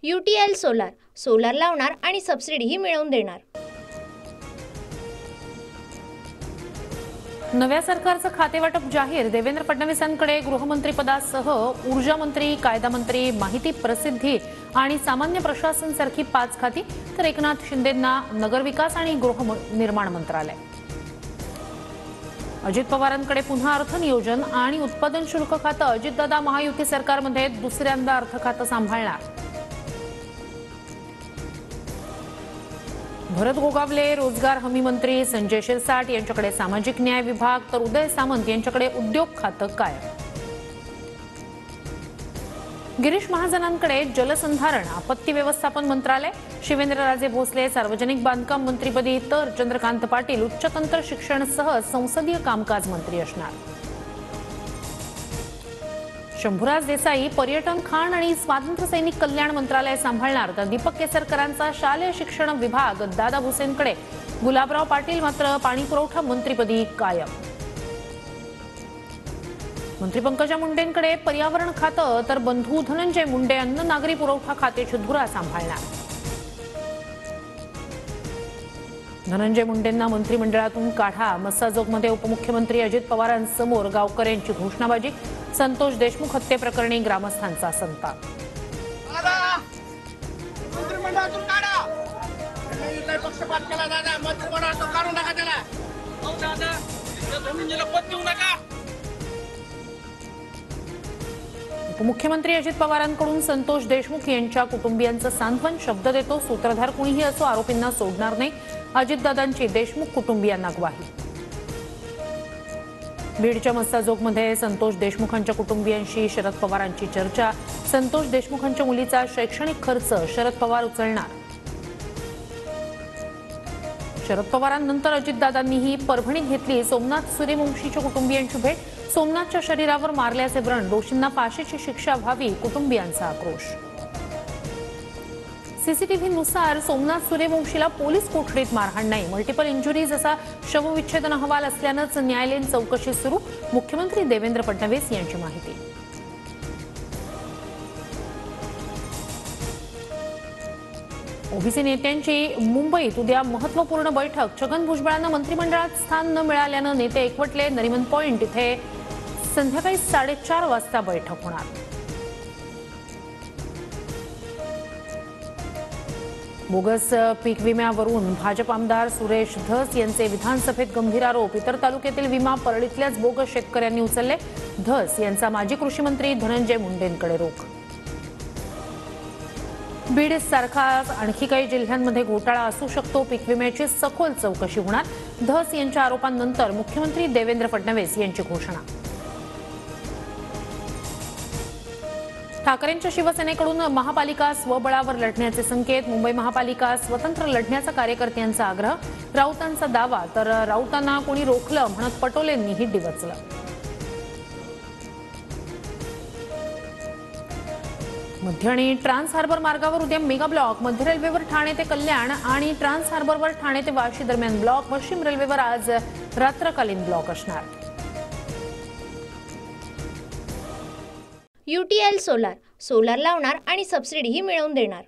UTL solar solar लावणार आणि सबसिडीही मिळवून देणार। नव्या सरकारचं खातेवाटप जाहीर। देवेंद्र फडणवीसांकडे गृहमंत्रीपदासह ऊर्जा मंत्री, कायदा मंत्री, माहिती प्रसिद्धी आणि सामान्य प्रशासन सारखी 5 खाती, तर एकनाथ शिंदेंना नगरविकास आणि गृहनिर्माण मंत्रालय। अजित पवारांकडे पुन्हा अर्थ नियोजन आणि उत्पादन शुल्क खातं। अजितदादा महायुती सरकारमध्ये दुसऱ्यांदा अर्थ खातं सांभाळणार। भरत गोगावले रोजगार हमी मंत्री, संजय शिरसाट यांच्याकडे सामाजिक न्याय विभाग, तर उदय सामंत यांच्याकडे उद्योग खातं कायम। गिरीश महाजनांकडे जलसंधारण आपत्ती व्यवस्थापन मंत्रालय। शिवेंद्रराजे भोसले सार्वजनिक बांधकाम मंत्रीपदी, तर चंद्रकांत पाटील उच्च तंत्र शिक्षणसह संसदीय कामकाज मंत्री असणार। शंभूराज देसाई पर्यटन, खाण आणि स्वातंत्र्य सैनिक कल्याण मंत्रालय सांभाळणार, तर दीपक केसरकरांचा शालेय शिक्षण विभाग दादा भुसेंकडे। गुलाबराव पाटील मात्र पाणी पुरवठा मंत्रीपदी कायम। मंत्री पंकजा मुंडेंकडे पर्यावरण खातं, तर बंधू धनंजय मुंडे अन्न नागरी पुरवठा खात्याची धुरा सांभाळणार। धनंजय मुंडेंना मंत्रिमंडळातून काढा। मस्साजोगमध्ये उपमुख्यमंत्री अजित पवारांसमोर गावकऱ्यांची घोषणाबाजी। संतोष देशमुख हत्येप्रकरणी ग्रामस्थांचा संताप। उपमुख्यमंत्री अजित पवारांकडून संतोष देशमुख यांच्या कुटुंबियांचं सांत्वन। शब्द देतो, सूत्रधार कुणीही असो आरोपींना सोडणार नाही। अजितदादांची देशमुख कुटुंबियांना ग्वाही। बीडच्या मस्साजोगमध्ये संतोष देशमुखांच्या कुटुंबियांशी शरद पवारांची चर्चा। संतोष देशमुखांच्या मुलीचा शैक्षणिक खर्च शरद पवार उचलणार। शरद पवारांनंतर अजितदादांनीही परभणीत घेतली सोमनाथ सूर्यवंशीच्या कुटुंबियांची भेट। सोमनाथच्या शरीरावर मारल्याचे व्रण, दोषींना फाशीची शिक्षा व्हावी, कुटुंबियांचा आक्रोश। सीसीटीव्हीनुसार सोमनाथ सूर्यवंशीला पोलीस कोठडीत मारहाण नाही, मल्टिपल इंजुरीज असा शवविच्छेदन अहवाल असल्यानंच न्यायालयीन चौकशी सुरू। मुख्यमंत्री देवेंद्र फडणवीस यांची माहिती। ओबीसी नेत्यांची मुंबईत उद्या महत्त्वपूर्ण बैठक। छगन भुजबळांना मंत्रिमंडळात स्थान न मिळाल्यानं नेते एकवटले। नरिमन पॉइंट इथे संध्याकाळी 4:30 वाजता बैठक होणार। बोगस पीक विम्यावरून भाजप आमदार सुरेश धस यांचे विधानसभेत गंभीर आरोप। इतर तालुक्यातील विमा परळीतल्याच बोगस शेतकऱ्यांनी उचलले। धस यांचा माजी कृषी मंत्री धनंजय मुंडेंकडे रोख। बीड सारखा आणखी काही जिल्ह्यांमध्ये घोटाळा असू शकतो, पीक विम्याची सखोल चौकशी होणार। धस यांच्या आरोपांनंतर मुख्यमंत्री देवेंद्र फडणवीस यांची घोषणा। ठाकरेंच्या शिवसेनेकडून महापालिका स्वबळावर लढण्याचे संकेत। मुंबई महापालिका स्वतंत्र लढण्याचा कार्यकर्त्यांचा आग्रह। राऊतांचा दावा, तर राऊतांना कोणी रोखलं म्हणत पटोलेंनीही डिवचलं। मध्य आणि ट्रान्स हार्बर मार्गावर उद्या मेगा ब्लॉक। मध्य रेल्वेवर ठाणे ते कल्याण आणि ट्रान्स हार्बरवर ठाणे ते वाशी दरम्यान ब्लॉक। पश्चिम रेल्वेवर आज रात्रकालीन ब्लॉक असणार। UTL सोलार सोलार लावणार आणि सबसिडीही मिळवून देणार।